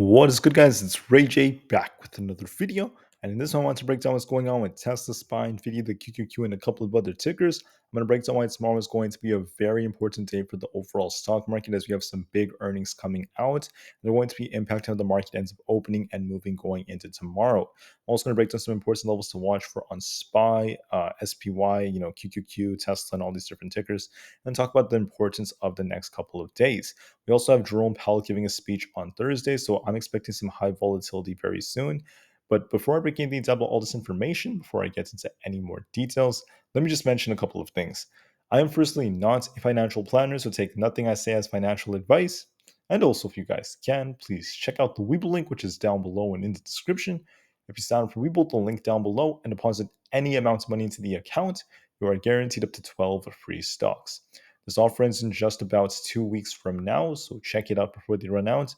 What is good, guys? It's Rey-Jay back with another video. And in this one, I want to break down what's going on with Tesla, SPY, Nvda, the QQQ, and a couple of other tickers. I'm going to break down why tomorrow is going to be a very important day for the overall stock market as we have some big earnings coming out. They're going to be impacting how the market ends up opening and moving going into tomorrow. I'm also going to break down some important levels to watch for on SPY, SPY, QQQ, Tesla, and all these different tickers, and talk about the importance of the next couple of days. We also have Jerome Powell giving a speech on Thursday, so I'm expecting some high volatility very soon. But before I break any detail about all this information, before I get into any more details, let me just mention a couple of things. I am firstly not a financial planner, so take nothing I say as financial advice. And also, if you guys can, please check out the Webull link, which is down below and in the description. If you sign up for Webull, the link down below, and deposit any amount of money into the account, you are guaranteed up to 12 free stocks. This offer ends in just about 2 weeks from now, so check it out before they run out.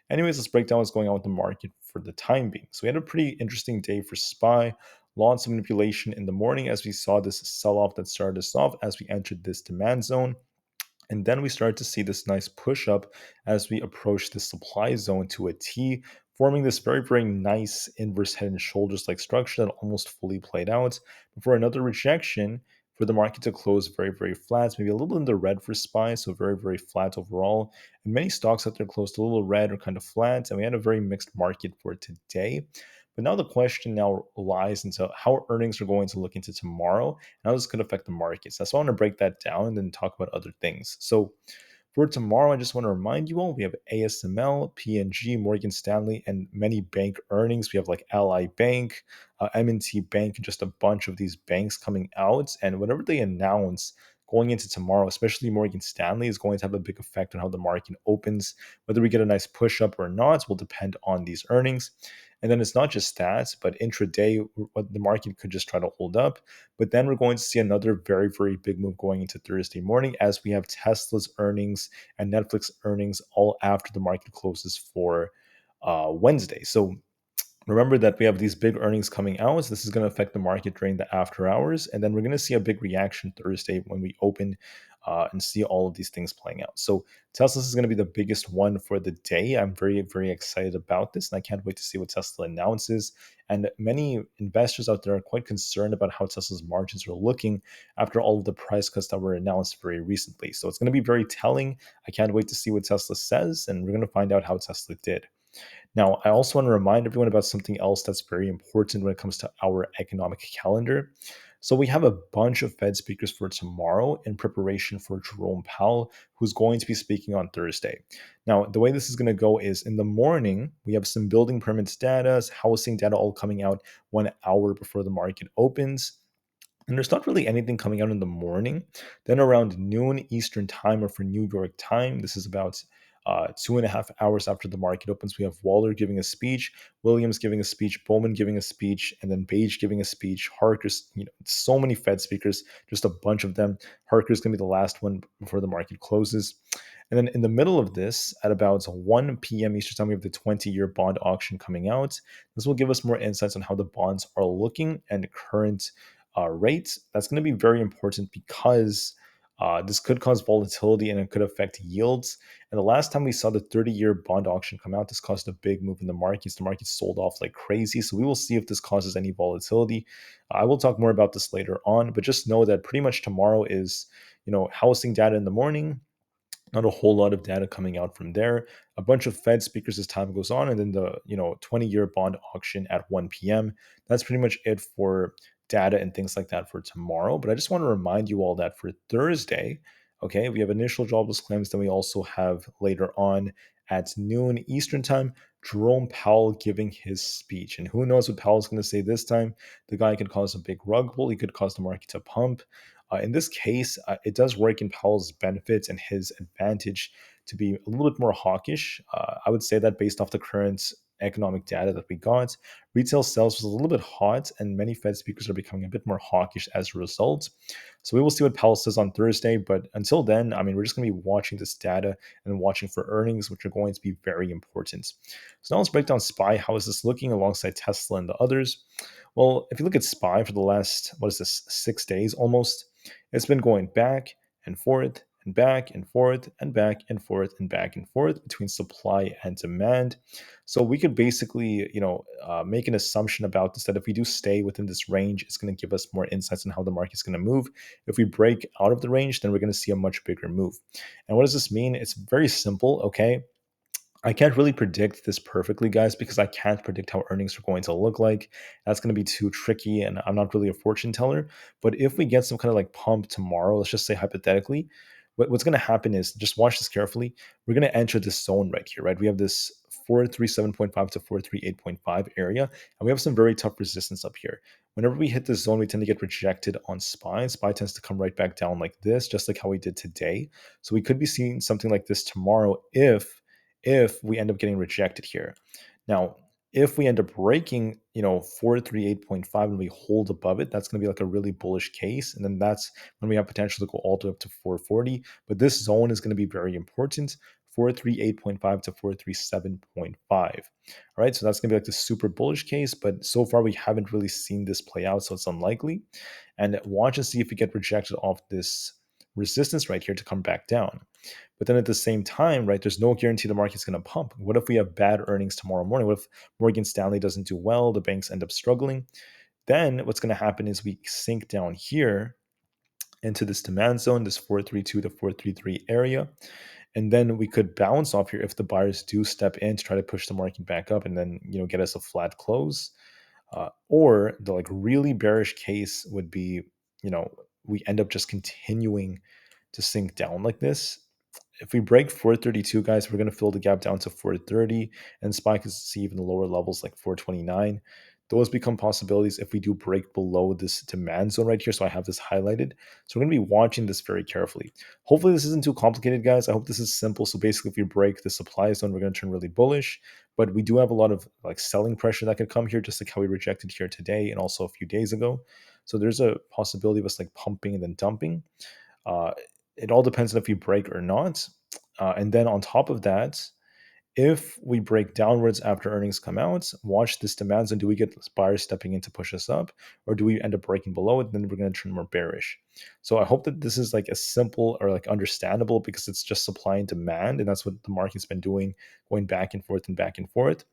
Anyways, let's break down what's going on with the market for the time being. So we had a pretty interesting day for SPY. Lots of manipulation in the morning as we saw this sell-off that started us off as we entered this demand zone. And then we started to see this nice push up as we approach the supply zone to a T, forming this very, very nice inverse head and shoulders like structure that almost fully played out before another rejection for the market to close very, very flat, maybe a little in the red for SPY, so very, very flat overall. And many stocks out there closed a little red or kind of flat, and we had a very mixed market for today. But now the question now lies into how earnings are going to look into tomorrow and how this could affect the markets. So I want to break that down and then talk about other things. So for tomorrow, I just want to remind you all we have ASML, PNG, Morgan Stanley, and many bank earnings. We have like Ally Bank, M&T Bank, and just a bunch of these banks coming out. And whatever they announce going into tomorrow, especially Morgan Stanley, is going to have a big effect on how the market opens. Whether we get a nice push up or not will depend on these earnings. And then it's not just that, but intraday, what the market could just try to hold up. But then we're going to see another very, very big move going into Thursday morning as we have Tesla's earnings and Netflix earnings all after the market closes for Wednesday. So remember that we have these big earnings coming out. So this is going to affect the market during the after hours. And then we're going to see a big reaction Thursday when we open and see all of these things playing out. So Tesla is going to be the biggest one for the day. I'm very, very excited about this. And I can't wait to see what Tesla announces. And many investors out there are quite concerned about how Tesla's margins are looking after all of the price cuts that were announced very recently. So it's going to be very telling. I can't wait to see what Tesla says. And we're going to find out how Tesla did. Now, I also want to remind everyone about something else that's very important when it comes to our economic calendar. So, we have a bunch of Fed speakers for tomorrow in preparation for Jerome Powell, who's going to be speaking on Thursday. Now, the way this is going to go is in the morning, we have some building permits data, housing data all coming out 1 hour before the market opens. And there's not really anything coming out in the morning. Then around noon Eastern time, or for New York time, this is about 2.5 hours after the market opens, we have Waller giving a speech, Williams giving a speech, Bowman giving a speech, and then Page giving a speech. Harker's, so many Fed speakers, just a bunch of them. Harker's going to be the last one before the market closes. And then in the middle of this, at about 1 p.m. Eastern time, we have the 20-year bond auction coming out. This will give us more insights on how the bonds are looking and current rates. That's going to be very important because this could cause volatility and it could affect yields. And the last time we saw the 30-year bond auction come out, this caused a big move in the markets. The market sold off like crazy. So we will see if this causes any volatility. I will talk more about this later on, but just know that pretty much tomorrow is, housing data in the morning. Not a whole lot of data coming out from there. A bunch of Fed speakers as time goes on, and then the 20-year bond auction at 1 p.m. That's pretty much it for data and things like that for tomorrow. But I just want to remind you all that for Thursday, okay, we have initial jobless claims. Then we also have later on at noon Eastern time, Jerome Powell giving his speech. And who knows what Powell's going to say this time? The guy could cause a big rug pull. He could cause the market to pump. In this case, it does work in Powell's benefits and his advantage to be a little bit more hawkish. I would say that based off the current economic data that we got, retail sales was a little bit hot, and many Fed speakers are becoming a bit more hawkish as a result. So we will see what Powell says on Thursday. But until then, we're just going to be watching this data and watching for earnings, which are going to be very important. So now let's break down SPY. How is this looking alongside Tesla and the others? Well, if you look at SPY for the last, 6 days almost, it's been going back and back and forth and back and forth and back and forth between supply and demand. So we could basically, make an assumption about this, that if we do stay within this range, it's going to give us more insights on how the market's going to move. If we break out of the range, then we're going to see a much bigger move. And what does this mean? It's very simple. Okay, I can't really predict this perfectly, guys, because I can't predict how earnings are going to look like. That's going to be too tricky, and I'm not really a fortune teller. But if we get some kind of like pump tomorrow, let's just say hypothetically, what's going to happen is, just watch this carefully. We're going to enter this zone right here, right? We have this 437.5 to 438.5 area, and we have some very tough resistance up here. Whenever we hit this zone, we tend to get rejected on SPY. SPY tends to come right back down like this, just like how we did today. So we could be seeing something like this tomorrow if we end up getting rejected here. Now, if we end up breaking, 438.5 and we hold above it, that's going to be like a really bullish case. And then that's when we have potential to go all the way up to 440. But this zone is going to be very important, 438.5 to 437.5. All right, so that's going to be like the super bullish case. But so far, we haven't really seen this play out, so it's unlikely. And watch and see if we get rejected off this resistance right here to come back down. But then at the same time, right, there's no guarantee the market's going to pump. What if we have bad earnings tomorrow morning? What if Morgan Stanley doesn't do well? The banks end up struggling. Then what's going to happen is we sink down here into this demand zone, this 432 to 433 area. And then we could bounce off here if the buyers do step in to try to push the market back up and then, get us a flat close. Or the like really bearish case would be, we end up just continuing to sink down like this. If we break 432, guys, we're going to fill the gap down to 430 and SPY could see even the lower levels like 429. Those become possibilities if we do break below this demand zone right here. So I have this highlighted. So we're going to be watching this very carefully. Hopefully this isn't too complicated, guys. I hope this is simple. So basically, if we break the supply zone, we're going to turn really bullish. But we do have a lot of like selling pressure that could come here, just like how we rejected here today and also a few days ago. So there's a possibility of us like pumping and then dumping. Uh, it all depends on if you break or not. And then on top of that, if we break downwards after earnings come out, watch this demand zone. Do we get buyers stepping in to push us up, or do we end up breaking below it? Then we're going to turn more bearish. So I hope that this is like a simple or like understandable, because it's just supply and demand, and that's what the market's been doing, going back and forth and back and forth.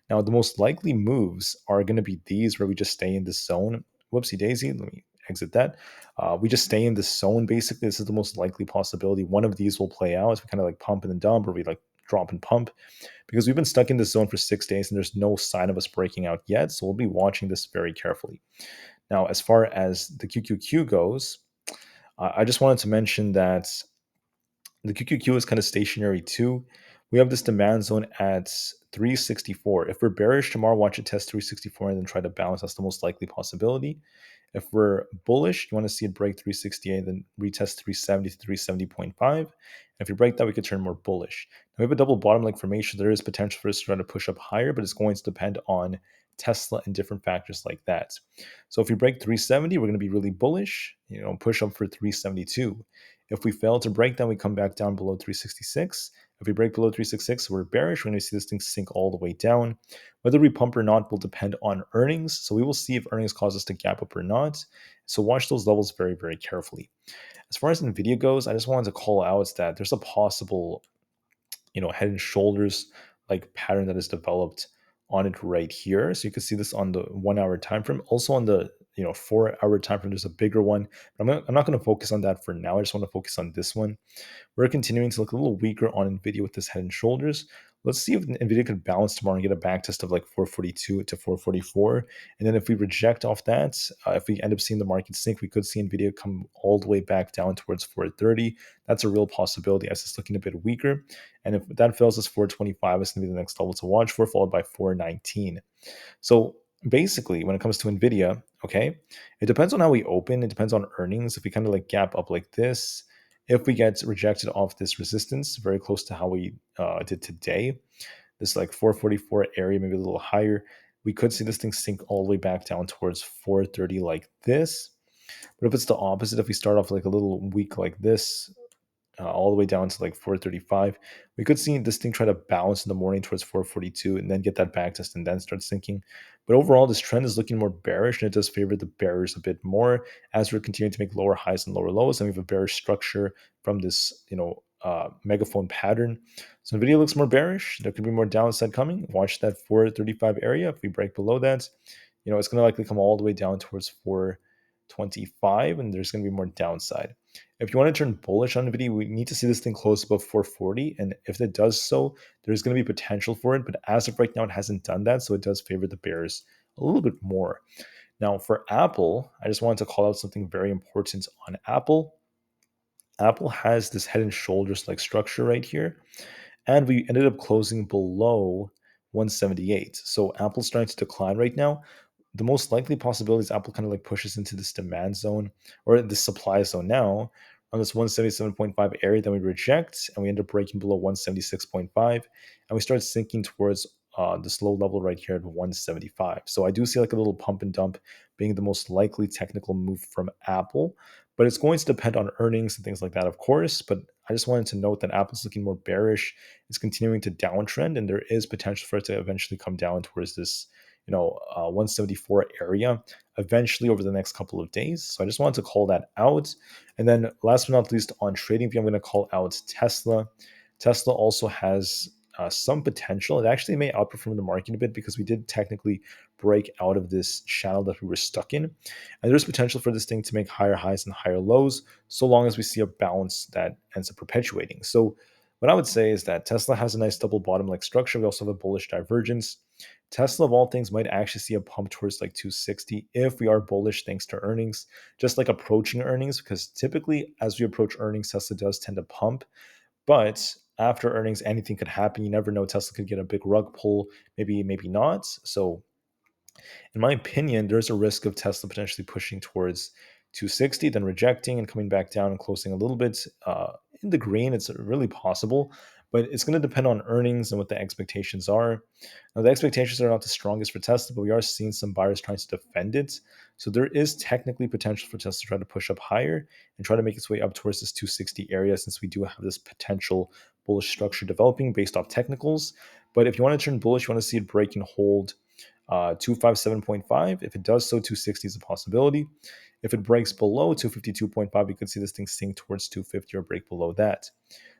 Now, the most likely moves are going to be these, where we just stay in this zone. Whoopsie daisy. Let me exit that. We just stay in this zone. Basically, this is the most likely possibility. One of these will play out. We kind of like pump and then dump, or we like drop and pump, because we've been stuck in this zone for 6 days and there's no sign of us breaking out yet. So we'll be watching this very carefully. Now, as far as the QQQ goes, I just wanted to mention that the QQQ is kind of stationary too. We have this demand zone at 364. If we're bearish tomorrow, watch it test 364 and then try to bounce. That's the most likely possibility. If we're bullish, you want to see it break 368, then retest 370 to 370.5. And if you break that, we could turn more bullish. Now we have a double bottom like formation. There is potential for us to try to push up higher, but it's going to depend on Tesla and different factors like that. So if we break 370, we're going to be really bullish, push up for 372. If we fail to break, then we come back down below 366. If we break below 366, we're bearish. We're going to see this thing sink all the way down. Whether we pump or not will depend on earnings. So we will see if earnings cause us to gap up or not. So watch those levels very, very carefully. As far as Nvidia goes, I just wanted to call out that there's a possible, head and shoulders like pattern that is developed on it right here. So you can see this on the 1 hour time frame. Also on the 4 hour time frame, there's a bigger one. But I'm not going to focus on that for now. I just want to focus on this one. We're continuing to look a little weaker on Nvidia with this head and shoulders. Let's see if Nvidia could bounce tomorrow and get a back test of like 442 to 444. And then if we reject off that, if we end up seeing the market sink, we could see Nvidia come all the way back down towards 430. That's a real possibility as it's looking a bit weaker. And if that fails us, 425 is going to be the next level to watch for, followed by 419. So basically, when it comes to Nvidia, okay, it depends on how we open. It depends on earnings. If we kind of like gap up like this, if we get rejected off this resistance, very close to how we did today, this like 444 area, maybe a little higher, we could see this thing sink all the way back down towards 430 like this. But if it's the opposite, if we start off like a little weak like this, all the way down to like 435. We could see this thing try to bounce in the morning towards 442 and then get that back test and then start sinking. But overall, this trend is looking more bearish, and it does favor the bears a bit more as we're continuing to make lower highs and lower lows, and we have a bearish structure from this, megaphone pattern. So Nvidia looks more bearish. There could be more downside coming. Watch that 435 area. If we break below that, it's going to likely come all the way down towards 425, and there's going to be more downside. If you want to turn bullish on Nvidia, we need to see this thing close above 440, and if it does so, there's going to be potential for it. But as of right now, it hasn't done that, so it does favor the bears a little bit more. Now, for Aapl, I just wanted to call out something very important on Aapl. Aapl has this head and shoulders like structure right here, and we ended up closing below 178. So Apple's starting to decline right now. The most likely possibility is Apple kind of like pushes into this demand zone or this supply zone now on this 177.5 area. Then we reject and we end up breaking below 176.5, and we start sinking towards this low level right here at 175. So I do see like a little pump and dump being the most likely technical move from Apple, but it's going to depend on earnings and things like that, of course. But I just wanted to note that Apple's looking more bearish. It's continuing to downtrend, and there is potential for it to eventually come down towards this 174 area eventually over the next couple of days. So I just wanted to call that out. And then last but not least, on TradingView, I'm going to call out Tesla. Tesla also has some potential. It actually may outperform the market a bit because we did technically break out of this channel that we were stuck in. And there's potential for this thing to make higher highs and higher lows, so long as we see a bounce that ends up perpetuating. So what I would say is that Tesla has a nice double bottom like structure. We also have a bullish divergence. Tesla, of all things, might actually see a pump towards like 260 if we are bullish thanks to earnings, just like approaching earnings, because typically as we approach earnings, Tesla does tend to pump. But after earnings, anything could happen. You never know. Tesla could get a big rug pull, maybe not. So in my opinion, there's a risk of Tesla potentially pushing towards 260, then rejecting and coming back down and closing a little bit in the green. It's really possible, but it's going to depend on earnings and what the expectations are. Now, the expectations are not the strongest for Tesla, but we are seeing some buyers trying to defend it. So there is technically potential for Tesla to try to push up higher and try to make its way up towards this 260 area, since we do have this potential bullish structure developing based off technicals. But if you want to turn bullish, you want to see it break and hold 257.5. If it does so, 260 is a possibility. If it breaks below 252.5, you could see this thing sink towards 250 or break below that.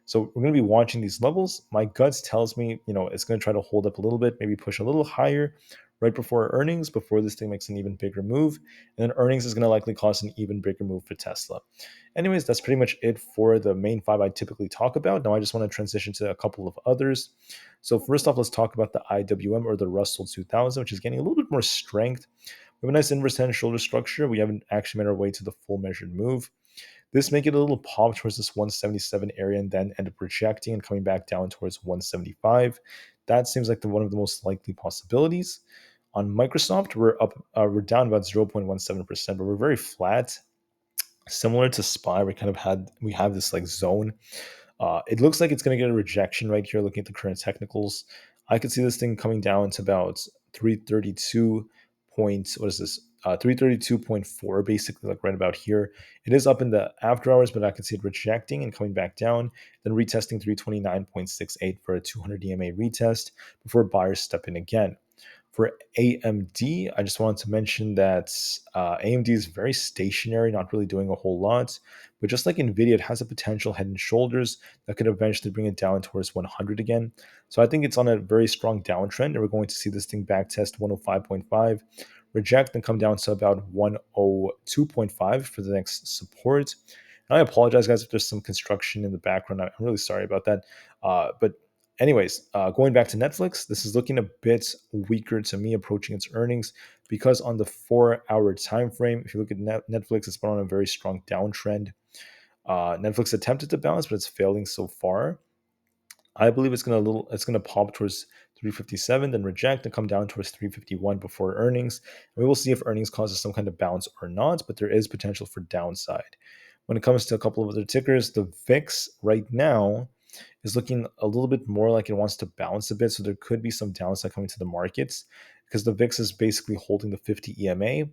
So we're going to be watching these levels. My guts tells me, it's going to try to hold up a little bit, maybe push a little higher right before earnings, before this thing makes an even bigger move. And then earnings is going to likely cause an even bigger move for Tesla. Anyways, that's pretty much it for the main five I typically talk about. Now I just want to transition to a couple of others. So first off, let's talk about the IWM, or the Russell 2000, which is getting a little bit more strength. We have a nice inverse head and shoulder structure. We haven't actually made our way to the full measured move. This may get a little pop towards this 177 area and then end up rejecting and coming back down towards 175. That seems like one of the most likely possibilities. On Microsoft, we're down about 0.17%, but we're very flat. Similar to SPY, we have this like zone. It looks like it's going to get a rejection right here. Looking at the current technicals, I could see this thing coming down to about 332 points. What is this? 332.4, basically, like right about here. It is up in the after hours, but I can see it rejecting and coming back down, then retesting 329.68 for a 200 EMA retest before buyers step in again. For AMD, I just wanted to mention that AMD is very stationary, not really doing a whole lot. But just like Nvidia, it has a potential head and shoulders that could eventually bring it down towards 100 again. So I think it's on a very strong downtrend, and we're going to see this thing back test 105.5, reject, and come down to about 102.5 for the next support. And I apologize, guys, if there's some construction in the background. I'm really sorry about that. But anyways, going back to Netflix, this is looking a bit weaker to me approaching its earnings, because on the 4-hour time frame, if you look at Netflix, it's been on a very strong downtrend. Netflix attempted to bounce, but it's failing so far. I believe it's gonna pop towards 357, then reject and come down towards 351 before earnings. And we will see if earnings causes some kind of bounce or not, but there is potential for downside. When it comes to a couple of other tickers, the VIX right now is looking a little bit more like it wants to bounce a bit. So there could be some downside coming to the markets, because the VIX is basically holding the 50 EMA.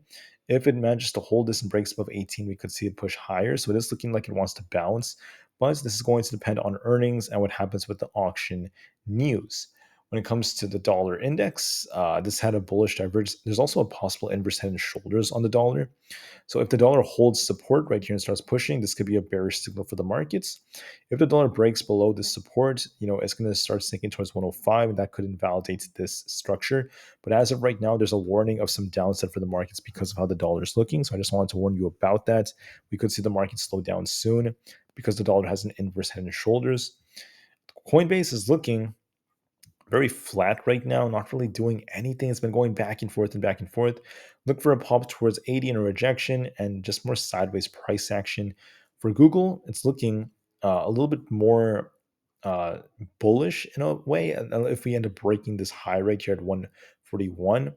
If it manages to hold this and breaks above 18, we could see it push higher. So it is looking like it wants to bounce. but this is going to depend on earnings and what happens with the auction news. When it comes to the dollar index, this had a bullish divergence. There's also a possible inverse head and shoulders on the dollar. So if the dollar holds support right here and starts pushing, this could be a bearish signal for the markets. If the dollar breaks below this support, it's going to start sinking towards 105, and that could invalidate this structure. But as of right now, there's a warning of some downside for the markets because of how the dollar is looking. So I just wanted to warn you about that. We could see the market slow down soon because the dollar has an inverse head and shoulders. Coinbase is looking very flat right now, not really doing anything. It's been going back and forth and back and forth. Look for a pop towards 80 and a rejection and just more sideways price action. For Google, it's looking a little bit more uh, bullish in a way. And if we end up breaking this high right here at 141,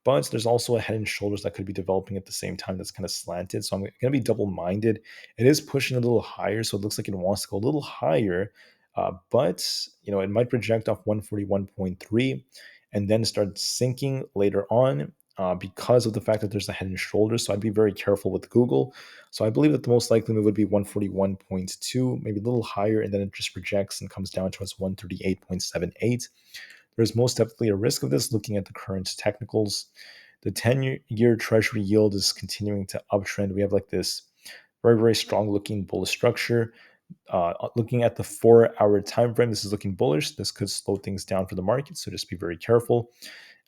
but there's also a head and shoulders that could be developing at the same time that's kind of slanted. So I'm going to be double minded. It is pushing a little higher, so it looks like it wants to go a little higher, but it might project off 141.3 and then start sinking later on. Because of the fact that there's a head and shoulders. So I'd be very careful with Google. So I believe that the most likely move would be 141.2, maybe a little higher, and then it just rejects and comes down towards 138.78. There's most definitely a risk of this looking at the current technicals. The 10-year treasury yield is continuing to uptrend. We have like this very, very strong looking bullish structure. Looking at the 4-hour time frame, this is looking bullish. This could slow things down for the market, so just be very careful.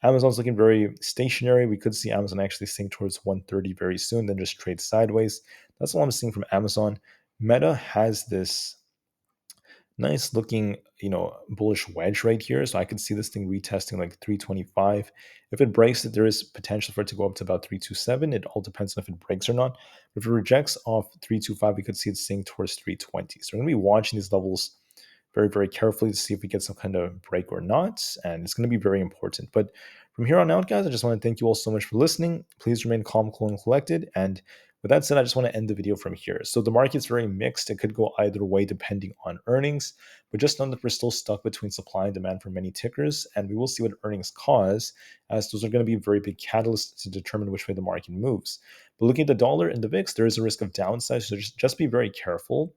Amazon's looking very stationary. We could see Amazon actually sink towards 130 very soon, then just trade sideways. That's all I'm seeing from Amazon. Meta has this nice looking, bullish wedge right here. So I could see this thing retesting like 325. If it breaks it, there is potential for it to go up to about 327. It all depends on if it breaks or not. If it rejects off 325, we could see it sink towards 320. So we're going to be watching these levels very, very carefully to see if we get some kind of break or not. And it's going to be very important. But from here on out, guys, I just want to thank you all so much for listening. Please remain calm, cool, and collected. And with that said, I just want to end the video from here. So the market's very mixed. It could go either way depending on earnings, but just know that we're still stuck between supply and demand for many tickers, and we will see what earnings cause, as those are going to be very big catalysts to determine which way the market moves. But looking at the dollar and the VIX, there is a risk of downside, so just be very careful,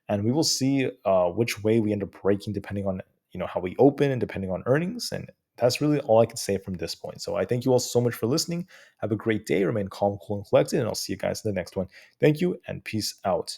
and we will see which way we end up breaking depending on how we open and depending on earnings. And that's really all I can say from this point. So I thank you all so much for listening. Have a great day. Remain calm, cool, and collected, and I'll see you guys in the next one. Thank you, and peace out.